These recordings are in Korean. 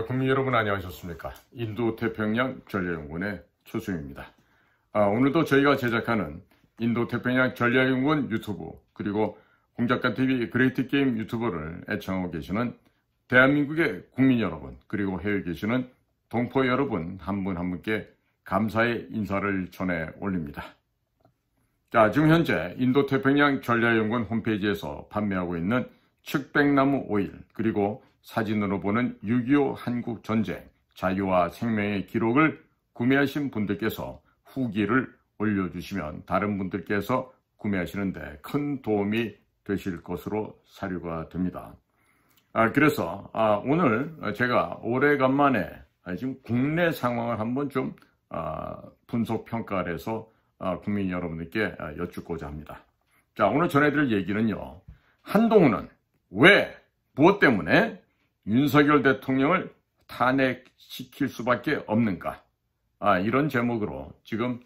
국민 여러분 안녕하셨습니까? 인도태평양 전략연구원의 최수영입니다. 오늘도 저희가 제작하는 인도태평양 전략연구원 유튜브 그리고 공작가TV 그레이트게임 유튜버를 애청하고 계시는 대한민국의 국민 여러분 그리고 해외에 계시는 동포 여러분 한 분 한 분께 감사의 인사를 전해 올립니다. 자, 지금 현재 인도태평양 전략연구원 홈페이지에서 판매하고 있는 측백나무 오일 그리고 사진으로 보는 6.25 한국전쟁 자유와 생명의 기록을 구매하신 분들께서 후기를 올려주시면 다른 분들께서 구매하시는데 큰 도움이 되실 것으로 사료가 됩니다. 그래서 오늘 제가 오래간만에 지금 국내 상황을 한번 좀 분석 평가를 해서 국민 여러분들께 여쭙고자 합니다. 자, 오늘 전해드릴 얘기는요. 한동훈은 왜, 무엇 때문에 윤석열 대통령을 탄핵시킬 수밖에 없는가? 이런 제목으로 지금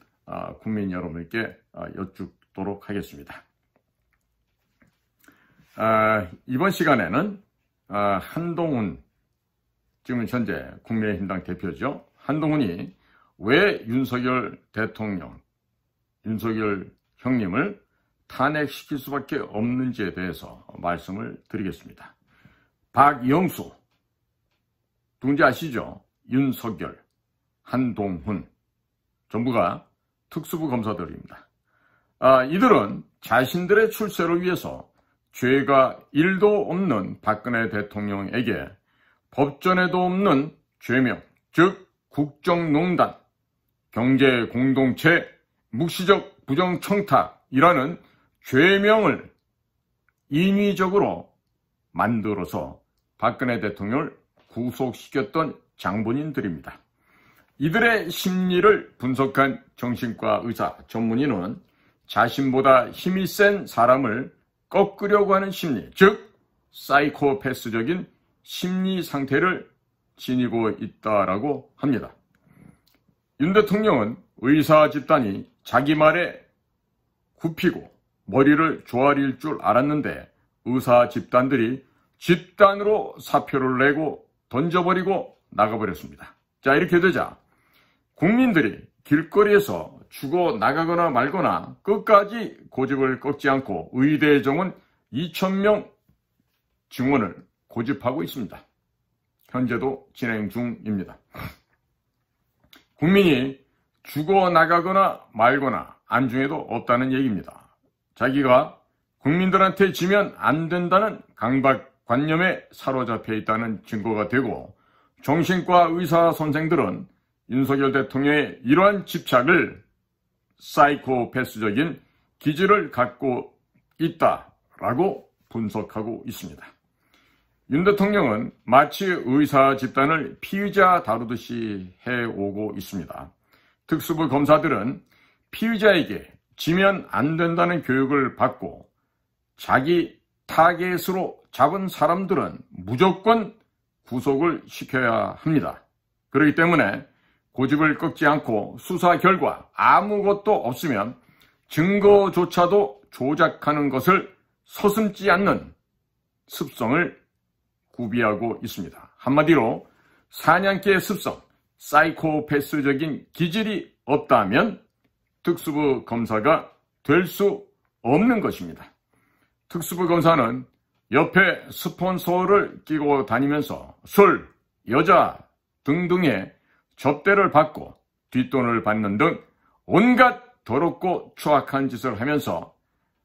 국민 여러분께 여쭙도록 하겠습니다. 이번 시간에는 한동훈, 지금 현재 국민의힘당 대표죠. 한동훈이 왜 윤석열 대통령, 윤석열 형님을 탄핵시킬 수밖에 없는지에 대해서 말씀을 드리겠습니다. 박영수, 누군지 아시죠? 윤석열, 한동훈, 전부가 특수부 검사들입니다. 이들은 자신들의 출세를 위해서 죄가 1도 없는 박근혜 대통령에게 법전에도 없는 죄명, 즉 국정농단, 경제공동체, 묵시적 부정청탁이라는 죄명을 인위적으로 만들어서 박근혜 대통령을 구속시켰던 장본인들입니다. 이들의 심리를 분석한 정신과 의사 전문의는 자신보다 힘이 센 사람을 꺾으려고 하는 심리, 즉 사이코패스적인 심리 상태를 지니고 있다라고 합니다. 윤 대통령은 의사 집단이 자기 말에 굽히고 머리를 조아릴 줄 알았는데 의사 집단들이 집단으로 사표를 내고 던져버리고 나가버렸습니다. 자, 이렇게 되자 국민들이 길거리에서 죽어 나가거나 말거나 끝까지 고집을 꺾지 않고 의대 정원 2,000명 증원을 고집하고 있습니다. 현재도 진행 중입니다. 국민이 죽어 나가거나 말거나 안중에도 없다는 얘기입니다. 자기가 국민들한테 지면 안 된다는 강박관념에 사로잡혀 있다는 증거가 되고 정신과 의사 선생들은 윤석열 대통령의 이러한 집착을 사이코패스적인 기질을 갖고 있다라고 분석하고 있습니다. 윤 대통령은 마치 의사 집단을 피의자 다루듯이 해오고 있습니다. 특수부 검사들은 피의자에게 지면 안 된다는 교육을 받고 자기 타겟으로 잡은 사람들은 무조건 구속을 시켜야 합니다. 그렇기 때문에 고집을 꺾지 않고 수사 결과 아무것도 없으면 증거조차도 조작하는 것을 서슴지 않는 습성을 구비하고 있습니다. 한마디로 사냥개의 습성, 사이코패스적인 기질이 없다면 특수부 검사가 될 수 없는 것입니다. 특수부 검사는 옆에 스폰서를 끼고 다니면서 술, 여자 등등의 접대를 받고 뒷돈을 받는 등 온갖 더럽고 추악한 짓을 하면서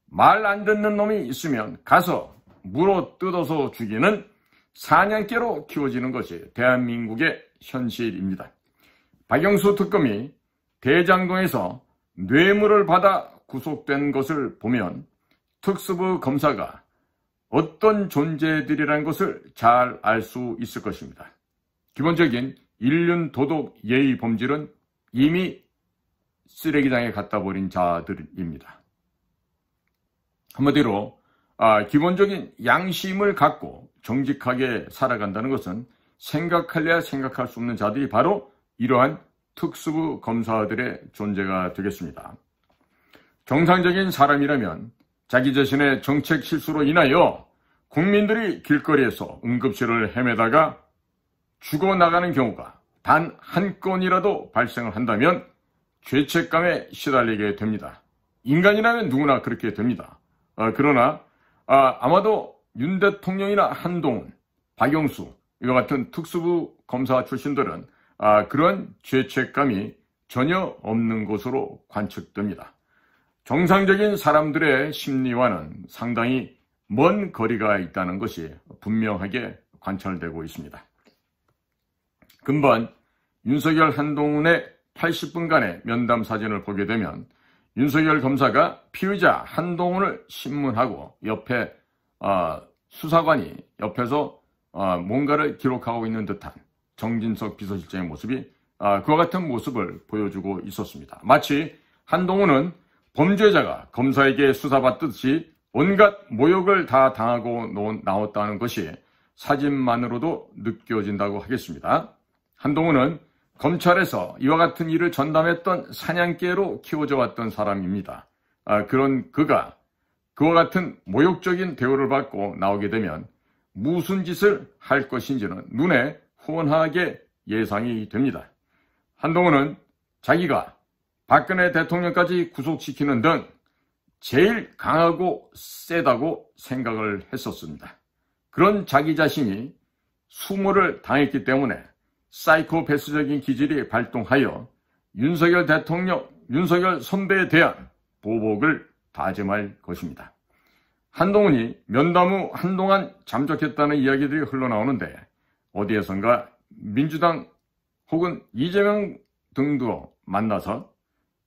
말 안 듣는 놈이 있으면 가서 물어 뜯어서 죽이는 사냥개로 키워지는 것이 대한민국의 현실입니다. 박영수 특검이 대장동에서 뇌물을 받아 구속된 것을 보면 특수부 검사가 어떤 존재들이라는 것을 잘 알 수 있을 것입니다. 기본적인 인륜 도덕 예의 범죄는 이미 쓰레기장에 갖다 버린 자들입니다. 한마디로 기본적인 양심을 갖고 정직하게 살아간다는 것은 생각할래야 생각할 수 없는 자들이 바로 이러한 특수부 검사들의 존재가 되겠습니다. 정상적인 사람이라면 자기 자신의 정책 실수로 인하여 국민들이 길거리에서 응급실을 헤매다가 죽어나가는 경우가 단 한 건이라도 발생을 한다면 죄책감에 시달리게 됩니다. 인간이라면 누구나 그렇게 됩니다. 그러나 아마도 윤 대통령이나 한동훈, 박영수 이와 같은 특수부 검사 출신들은 그런 죄책감이 전혀 없는 것으로 관측됩니다. 정상적인 사람들의 심리와는 상당히 먼 거리가 있다는 것이 분명하게 관찰되고 있습니다. 금번 윤석열 한동훈의 80분간의 면담 사진을 보게 되면 윤석열 검사가 피의자 한동훈을 신문하고 옆에 수사관이 옆에서 뭔가를 기록하고 있는 듯한 정진석 비서실장의 모습이 그와 같은 모습을 보여주고 있었습니다. 마치 한동훈은 범죄자가 검사에게 수사받듯이 온갖 모욕을 다 당하고 나왔다는 것이 사진만으로도 느껴진다고 하겠습니다. 한동훈은 검찰에서 이와 같은 일을 전담했던 사냥개로 키워져 왔던 사람입니다. 그런 그가 그와 같은 모욕적인 대우를 받고 나오게 되면 무슨 짓을 할 것인지는 눈에 훤하게 예상이 됩니다. 한동훈은 자기가 박근혜 대통령까지 구속시키는 등 제일 강하고 세다고 생각을 했었습니다. 그런 자기 자신이 수모를 당했기 때문에 사이코패스적인 기질이 발동하여 윤석열 대통령, 윤석열 선배에 대한 보복을 다짐할 것입니다. 한동훈이 면담 후 한동안 잠적했다는 이야기들이 흘러나오는데 어디에선가 민주당 혹은 이재명 등도 만나서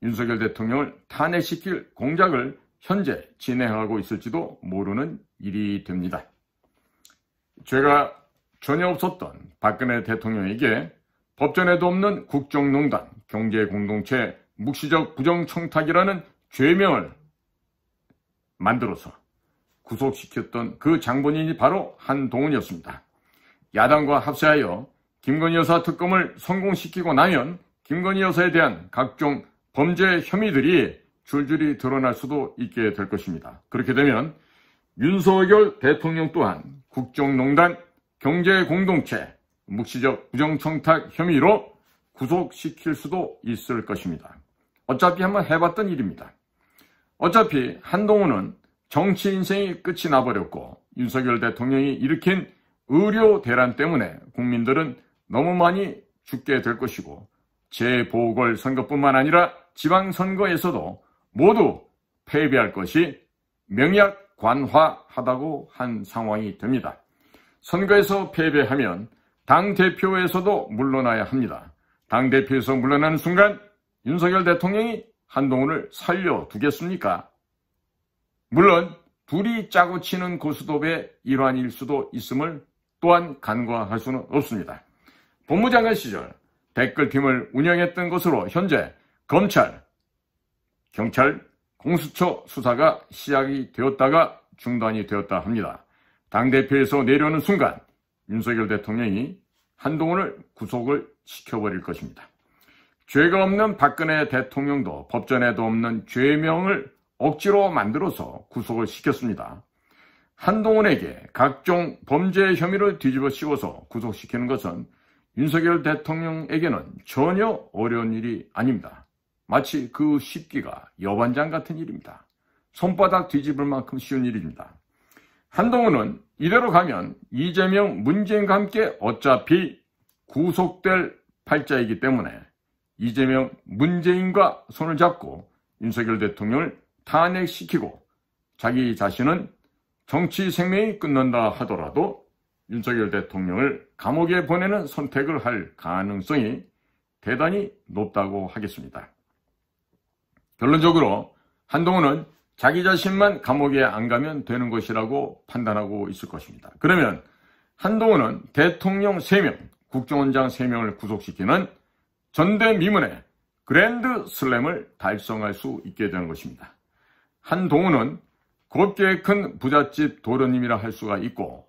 윤석열 대통령을 탄핵시킬 공작을 현재 진행하고 있을지도 모르는 일이 됩니다. 죄가 전혀 없었던 박근혜 대통령에게 법전에도 없는 국정농단, 경제공동체, 묵시적 부정청탁이라는 죄명을 만들어서 구속시켰던 그 장본인이 바로 한동훈이었습니다. 야당과 합세하여 김건희 여사 특검을 성공시키고 나면 김건희 여사에 대한 각종 범죄 혐의들이 줄줄이 드러날 수도 있게 될 것입니다. 그렇게 되면 윤석열 대통령 또한 국정농단, 경제공동체, 묵시적 부정청탁 혐의로 구속시킬 수도 있을 것입니다. 어차피 한번 해봤던 일입니다. 어차피 한동훈은 정치 인생이 끝이 나버렸고 윤석열 대통령이 일으킨 의료 대란 때문에 국민들은 너무 많이 죽게 될 것이고 재보궐선거뿐만 아니라 지방선거에서도 모두 패배할 것이 명약관화하다고 한 상황이 됩니다. 선거에서 패배하면 당대표에서도 물러나야 합니다. 당대표에서 물러나는 순간 윤석열 대통령이 한동훈을 살려두겠습니까? 물론 둘이 짜고 치는 고스톱의 일환일 수도 있음을 또한 간과할 수는 없습니다. 법무장관 시절 댓글팀을 운영했던 것으로 현재 검찰, 경찰, 공수처 수사가 시작이 되었다가 중단이 되었다 합니다. 당대표에서 내려오는 순간 윤석열 대통령이 한동훈을 구속을 시켜버릴 것입니다. 죄가 없는 박근혜 대통령도 법전에도 없는 죄명을 억지로 만들어서 구속을 시켰습니다. 한동훈에게 각종 범죄 혐의를 뒤집어 씌워서 구속시키는 것은 윤석열 대통령에게는 전혀 어려운 일이 아닙니다. 마치 그 쉽기가 여반장 같은 일입니다. 손바닥 뒤집을 만큼 쉬운 일입니다. 한동훈은 이대로 가면 이재명, 문재인과 함께 어차피 구속될 팔자이기 때문에 이재명, 문재인과 손을 잡고 윤석열 대통령을 탄핵시키고 자기 자신은 정치 생명이 끝난다 하더라도 윤석열 대통령을 감옥에 보내는 선택을 할 가능성이 대단히 높다고 하겠습니다. 결론적으로 한동훈은 자기 자신만 감옥에 안 가면 되는 것이라고 판단하고 있을 것입니다. 그러면 한동훈은 대통령 3명, 국정원장 3명을 구속시키는 전대미문의 그랜드 슬램을 달성할 수 있게 되는 것입니다. 한동훈은 곱게 큰 부잣집 도련님이라 할 수가 있고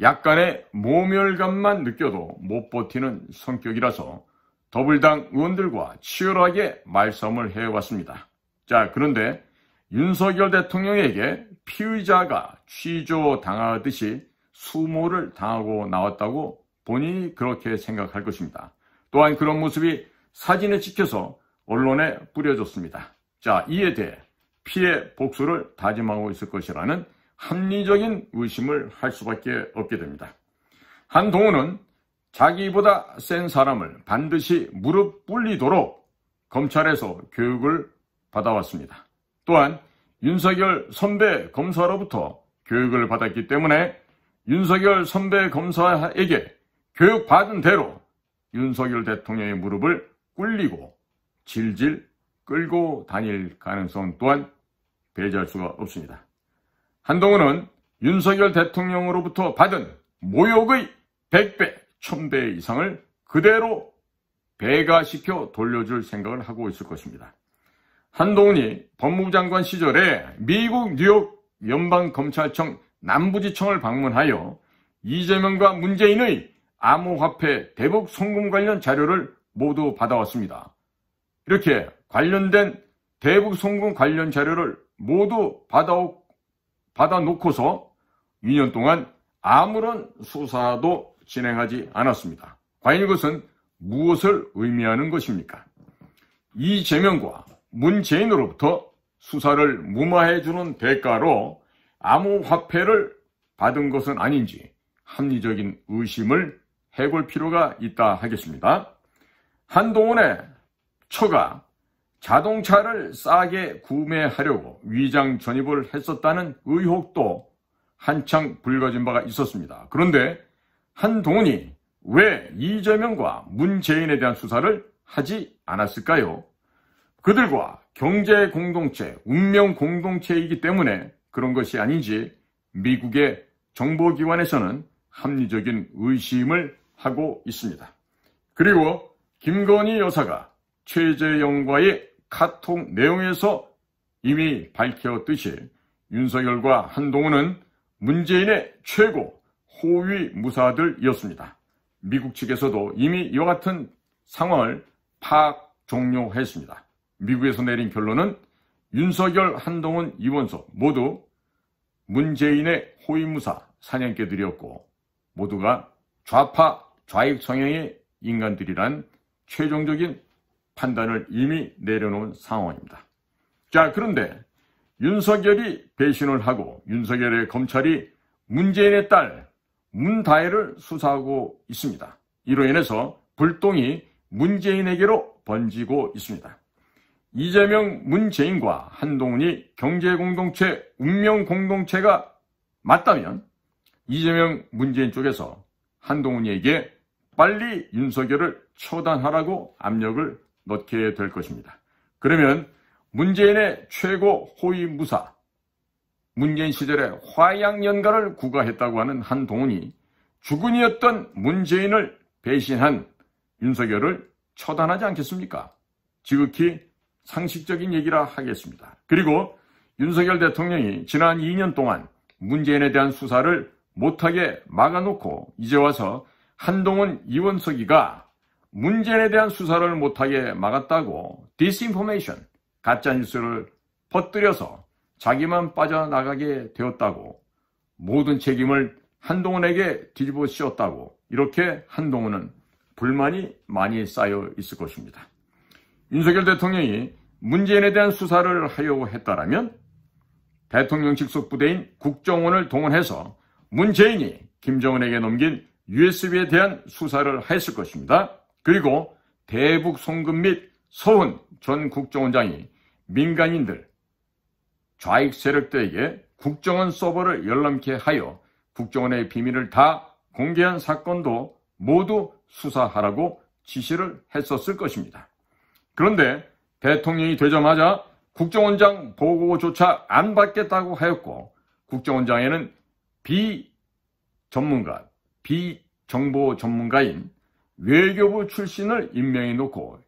약간의 모멸감만 느껴도 못 버티는 성격이라서 더불당 의원들과 치열하게 말싸움을 해왔습니다. 자, 그런데 윤석열 대통령에게 피의자가 취조당하듯이 수모를 당하고 나왔다고 본인이 그렇게 생각할 것입니다. 또한 그런 모습이 사진에 찍혀서 언론에 뿌려졌습니다. 자, 이에 대해 피해 복수를 다짐하고 있을 것이라는 합리적인 의심을 할 수밖에 없게 됩니다. 한동훈은 자기보다 센 사람을 반드시 무릎 꿇리도록 검찰에서 교육을 받아왔습니다. 또한 윤석열 선배 검사로부터 교육을 받았기 때문에 윤석열 선배 검사에게 교육받은 대로 윤석열 대통령의 무릎을 꿇리고 질질 끌고 다닐 가능성 또한 배제할 수가 없습니다. 한동훈은 윤석열 대통령으로부터 받은 모욕의 100배, 1000배 이상을 그대로 배가시켜 돌려줄 생각을 하고 있을 것입니다. 한동훈이 법무부 장관 시절에 미국 뉴욕 연방검찰청 남부지청을 방문하여 이재명과 문재인의 암호화폐 대북 송금 관련 자료를 모두 받아왔습니다. 이렇게 관련된 대북 송금 관련 자료를 모두 받아놓고서 2년 동안 아무런 수사도 진행하지 않았습니다. 과연 이것은 무엇을 의미하는 것입니까? 이재명과 문재인으로부터 수사를 무마해주는 대가로 암호화폐를 받은 것은 아닌지 합리적인 의심을 해볼 필요가 있다 하겠습니다. 한동훈의 처가 자동차를 싸게 구매하려고 위장 전입을 했었다는 의혹도 한창 불거진 바가 있었습니다. 그런데 한동훈이 왜 이재명과 문재인에 대한 수사를 하지 않았을까요? 그들과 경제 공동체, 운명 공동체이기 때문에 그런 것이 아닌지 미국의 정보기관에서는 합리적인 의심을 하고 있습니다. 그리고 김건희 여사가 최재형과의 카톡 내용에서 이미 밝혔듯이 윤석열과 한동훈은 문재인의 최고 호위 무사들이었습니다. 미국 측에서도 이미 이와 같은 상황을 파악 종료했습니다. 미국에서 내린 결론은 윤석열, 한동훈, 이원석 모두 문재인의 호위무사 사냥개들이었고 모두가 좌파, 좌익 성향의 인간들이란 최종적인 판단을 이미 내려놓은 상황입니다. 자, 그런데 윤석열이 배신을 하고 윤석열의 검찰이 문재인의 딸 문다혜를 수사하고 있습니다. 이로 인해서 불똥이 문재인에게로 번지고 있습니다. 이재명, 문재인과 한동훈이 경제공동체, 운명공동체가 맞다면 이재명, 문재인 쪽에서 한동훈에게 빨리 윤석열을 처단하라고 압력을 넣게 될 것입니다. 그러면 문재인의 최고 호위무사, 문재인 시절에 화양연가를 구가했다고 하는 한동훈이 주군이었던 문재인을 배신한 윤석열을 처단하지 않겠습니까? 지극히 상식적인 얘기라 하겠습니다. 그리고 윤석열 대통령이 지난 2년 동안 문재인에 대한 수사를 못하게 막아놓고 이제 와서 한동훈, 이원석이가 문재인에 대한 수사를 못하게 막았다고 디스인포메이션, 가짜뉴스를 퍼뜨려서 자기만 빠져나가게 되었다고 모든 책임을 한동훈에게 뒤집어 씌웠다고 이렇게 한동훈은 불만이 많이 쌓여 있을 것입니다. 윤석열 대통령이 문재인에 대한 수사를 하려고 했다라면 대통령 직속 부대인 국정원을 동원해서 문재인이 김정은에게 넘긴 USB에 대한 수사를 했을 것입니다. 그리고 대북 송금 및 서훈 전 국정원장이 민간인들, 좌익 세력들에게 국정원 서버를 열람케 하여 국정원의 비밀을 다 공개한 사건도 모두 수사하라고 지시를 했었을 것입니다. 그런데 대통령이 되자마자 국정원장 보고조차 안 받겠다고 하였고 국정원장에는 비정보 전문가인 외교부 출신을 임명해 놓고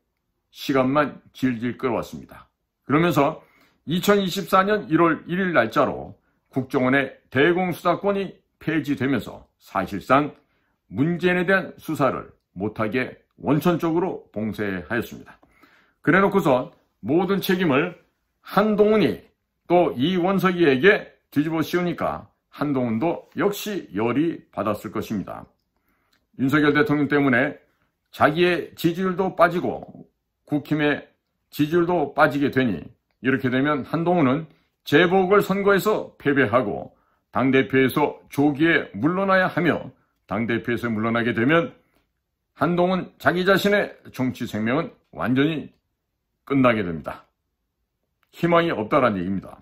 시간만 질질 끌어왔습니다. 그러면서 2024년 1월 1일 날짜로 국정원의 대공수사권이 폐지되면서 사실상 문재인에 대한 수사를 못하게 원천적으로 봉쇄하였습니다. 그래놓고서 모든 책임을 한동훈이 또 이원석이에게 뒤집어 씌우니까 한동훈도 역시 열이 받았을 것입니다. 윤석열 대통령 때문에 자기의 지지율도 빠지고 국힘의 지지율도 빠지게 되니 이렇게 되면 한동훈은 재보궐선거에서 패배하고 당대표에서 조기에 물러나야 하며 당대표에서 물러나게 되면 한동훈 자기 자신의 정치 생명은 완전히 끝나게 됩니다. 희망이 없다라는 얘기입니다.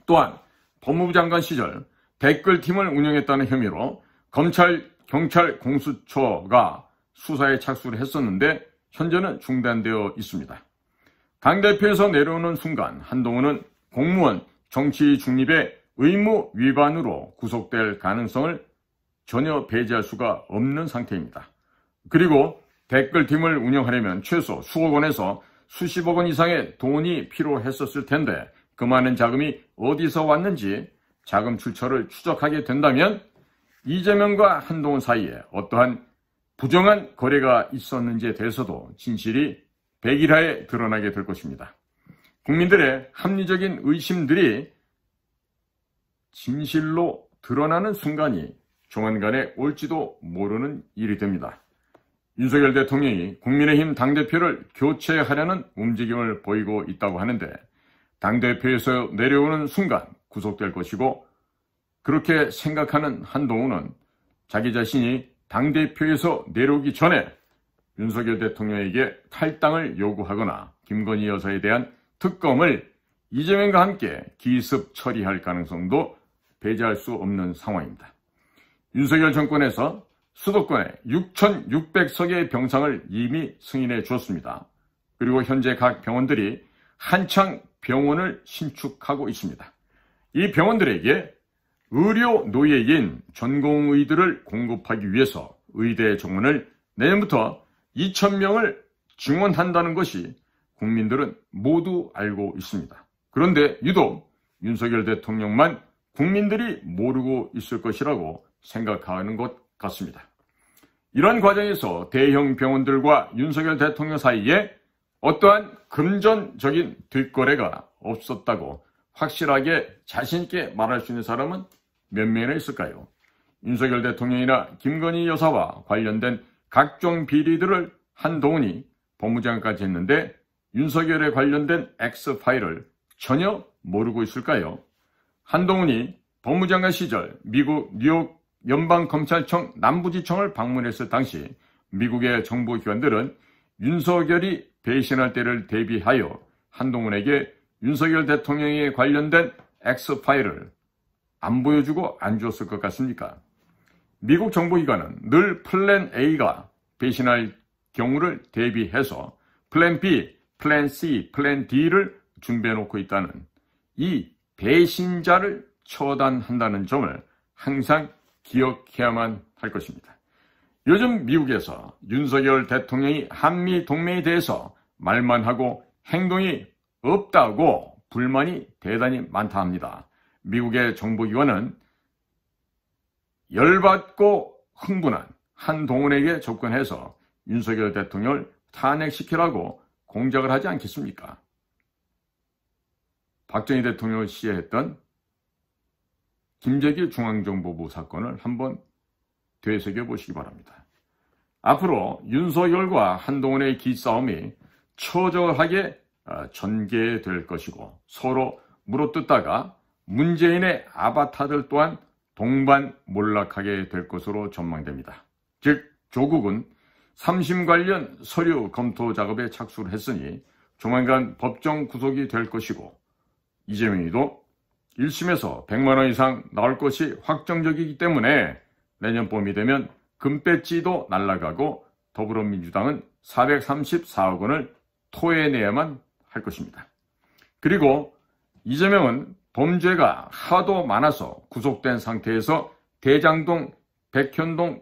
또한 법무부 장관 시절 댓글팀을 운영했다는 혐의로 검찰, 경찰 공수처가 수사에 착수를 했었는데 현재는 중단되어 있습니다. 당대표에서 내려오는 순간 한동훈은 공무원 정치 중립의 의무 위반으로 구속될 가능성을 전혀 배제할 수가 없는 상태입니다. 그리고 댓글팀을 운영하려면 최소 수억 원에서 수십억 원 이상의 돈이 필요했었을 텐데 그 많은 자금이 어디서 왔는지 자금 출처를 추적하게 된다면 이재명과 한동훈 사이에 어떠한 부정한 거래가 있었는지에 대해서도 진실이 백일하에 드러나게 될 것입니다. 국민들의 합리적인 의심들이 진실로 드러나는 순간이 조만간에 올지도 모르는 일이 됩니다. 윤석열 대통령이 국민의힘 당대표를 교체하려는 움직임을 보이고 있다고 하는데 당대표에서 내려오는 순간 구속될 것이고 그렇게 생각하는 한동훈은 자기 자신이 당대표에서 내려오기 전에 윤석열 대통령에게 탈당을 요구하거나 김건희 여사에 대한 특검을 이재명과 함께 기습 처리할 가능성도 배제할 수 없는 상황입니다. 윤석열 정권에서 수도권에 6,600석의 병상을 이미 승인해 주었습니다. 그리고 현재 각 병원들이 한창 병원을 신축하고 있습니다. 이 병원들에게 의료 노예인 전공의들을 공급하기 위해서 의대 정원을 내년부터 2,000명을 증원한다는 것이 국민들은 모두 알고 있습니다. 그런데 유독 윤석열 대통령만 국민들이 모르고 있을 것이라고 생각하는 것 같습니다. 이런 과정에서 대형 병원들과 윤석열 대통령 사이에 어떠한 금전적인 뒷거래가 없었다고 확실하게 자신있게 말할 수 있는 사람은 몇 명이나 있을까요? 윤석열 대통령이나 김건희 여사와 관련된 각종 비리들을 한동훈이 법무장관까지 했는데 윤석열에 관련된 X파일을 전혀 모르고 있을까요? 한동훈이 법무장관 시절 미국 뉴욕 연방검찰청 남부지청을 방문했을 당시 미국의 정보기관들은 윤석열이 배신할 때를 대비하여 한동훈에게 윤석열 대통령에 관련된 X파일을 안 보여주고 안 줬을 것 같습니까? 미국 정보기관은 늘 플랜 A가 배신할 경우를 대비해서 플랜 B, 플랜 C, 플랜 D를 준비해 놓고 있다는 이 배신자를 처단한다는 점을 항상 기억해야만 할 것입니다. 요즘 미국에서 윤석열 대통령이 한미 동맹에 대해서 말만 하고 행동이 없다고 불만이 대단히 많다 합니다. 미국의 정보기관은 열받고 흥분한 한동훈에게 접근해서 윤석열 대통령을 탄핵시키라고 공작을 하지 않겠습니까? 박정희 대통령을 시해했던 김재규 중앙정보부 사건을 한번 되새겨보시기 바랍니다. 앞으로 윤석열과 한동훈의 기싸움이 처절하게 전개될 것이고 서로 물어뜯다가 문재인의 아바타들 또한 동반몰락하게 될 것으로 전망됩니다. 즉 조국은 3심 관련 서류 검토 작업에 착수를 했으니 조만간 법정 구속이 될 것이고 이재명이도 1심에서 100만 원 이상 나올 것이 확정적이기 때문에 내년 봄이 되면 금배지도 날아가고 더불어민주당은 434억 원을 토해내야만 할 것입니다. 그리고 이재명은 범죄가 하도 많아서 구속된 상태에서 대장동, 백현동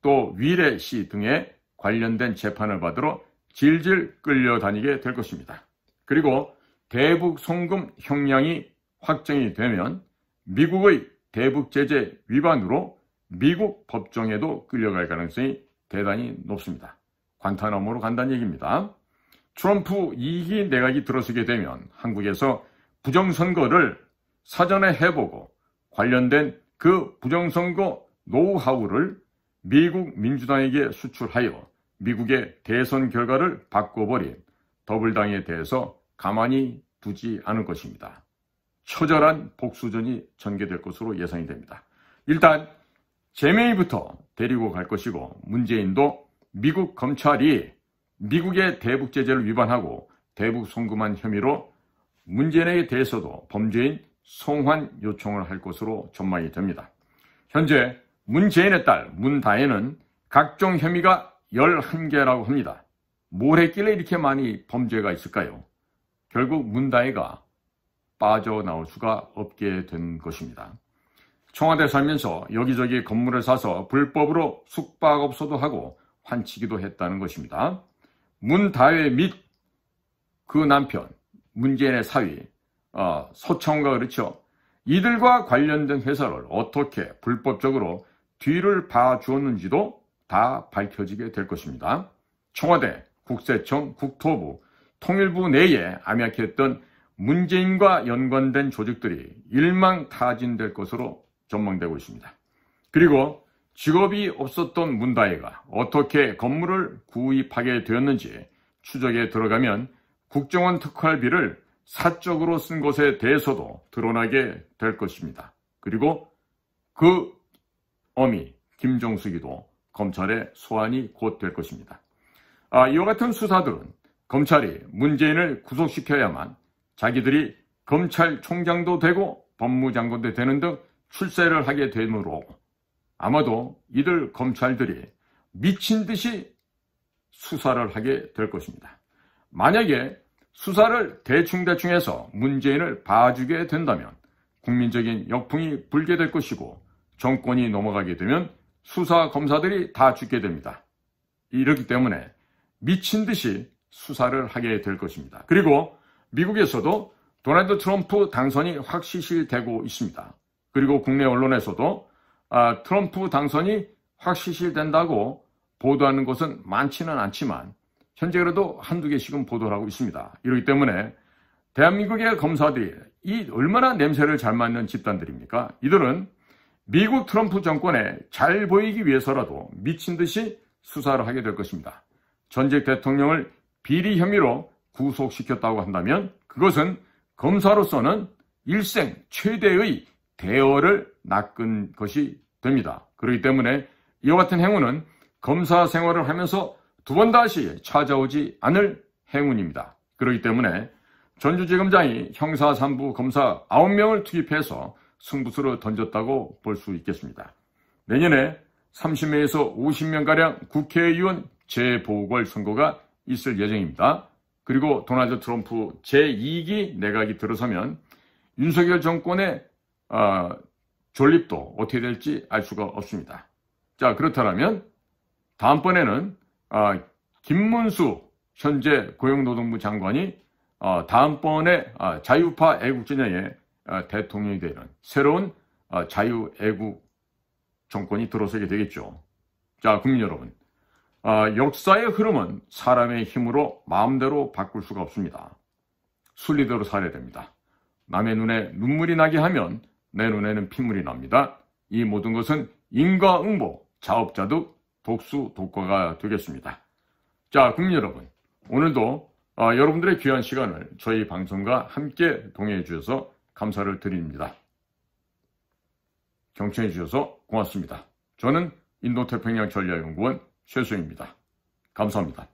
또 위례시 등에 관련된 재판을 받으러 질질 끌려다니게 될 것입니다. 그리고 대북 송금 형량이 확정이 되면 미국의 대북 제재 위반으로 미국 법정에도 끌려갈 가능성이 대단히 높습니다. 관타나모로 간다는 얘기입니다. 트럼프 2기 내각이 들어서게 되면 한국에서 부정선거를 사전에 해보고 관련된 그 부정선거 노하우를 미국 민주당에게 수출하여 미국의 대선 결과를 바꿔버린 더블당에 대해서 가만히 두지 않을 것입니다. 처절한 복수전이 전개될 것으로 예상이 됩니다. 일단 제명이부터 데리고 갈 것이고, 문재인도 미국 검찰이 미국의 대북 제재를 위반하고 대북 송금한 혐의로 문재인에게 대해서도 범죄인 송환 요청을 할 것으로 전망이 됩니다. 현재 문재인의 딸 문다혜는 각종 혐의가 11개라고 합니다. 뭘 했길래 이렇게 많이 범죄가 있을까요? 결국 문다혜가 빠져나올 수가 없게 된 것입니다. 청와대 살면서 여기저기 건물을 사서 불법으로 숙박업소도 하고 환치기도 했다는 것입니다. 문다혜 및 그 남편 문재인의 사위 서창훈과 그렇죠. 이들과 관련된 회사를 어떻게 불법적으로 뒤를 봐주었는지도 다 밝혀지게 될 것입니다. 청와대, 국세청, 국토부, 통일부 내에 암약했던 문재인과 연관된 조직들이 일망타진될 것으로 전망되고 있습니다. 그리고 직업이 없었던 문다혜가 어떻게 건물을 구입하게 되었는지 추적에 들어가면 국정원 특활비를 사적으로 쓴 것에 대해서도 드러나게 될 것입니다. 그리고 그 어미 김정숙이도 검찰에 소환이 곧 될 것입니다. 이와 같은 수사들은 검찰이 문재인을 구속시켜야만 자기들이 검찰총장도 되고 법무장관도 되는 등 출세를 하게 되므로 아마도 이들 검찰들이 미친 듯이 수사를 하게 될 것입니다. 만약에 수사를 대충대충 해서 문재인을 봐주게 된다면 국민적인 역풍이 불게 될 것이고, 정권이 넘어가게 되면 수사 검사들이 다 죽게 됩니다. 이렇기 때문에 미친 듯이 수사를 하게 될 것입니다. 그리고 미국에서도 도널드 트럼프 당선이 확실시되고 있습니다. 그리고 국내 언론에서도 트럼프 당선이 확실시된다고 보도하는 것은 많지는 않지만 현재 그래도 한두 개씩은 보도를 하고 있습니다. 이렇기 때문에 대한민국의 검사들이 얼마나 냄새를 잘 맡는 집단들입니까? 이들은 미국 트럼프 정권에 잘 보이기 위해서라도 미친 듯이 수사를 하게 될 것입니다. 전직 대통령을 비리 혐의로 구속시켰다고 한다면 그것은 검사로서는 일생 최대의 대어를 낚은 것이 됩니다. 그렇기 때문에 이와 같은 행운은 검사 생활을 하면서 두 번 다시 찾아오지 않을 행운입니다. 그렇기 때문에 전주지검장이 형사 3부 검사 9명을 투입해서 승부수를 던졌다고 볼 수 있겠습니다. 내년에 30명에서 50명가량 국회의원 재보궐선거가 있을 예정입니다. 그리고 도널드 트럼프 제2기 내각이 들어서면 윤석열 정권의 존립도 어떻게 될지 알 수가 없습니다. 자, 그렇다면 다음번에는 김문수 현재 고용노동부 장관이 다음번에 자유파 애국진영의 대통령이 되는 새로운 자유애국 정권이 들어서게 되겠죠. 자, 국민 여러분, 역사의 흐름은 사람의 힘으로 마음대로 바꿀 수가 없습니다. 순리대로 살아야 됩니다. 남의 눈에 눈물이 나게 하면 내 눈에는 핏물이 납니다. 이 모든 것은 인과응보, 자업자득, 독수독과가 되겠습니다. 자, 국민 여러분, 오늘도 여러분들의 귀한 시간을 저희 방송과 함께 동행해 주셔서 감사를 드립니다. 경청해 주셔서 고맙습니다. 저는 인도태평양 전략연구원 최수영입니다. 감사합니다.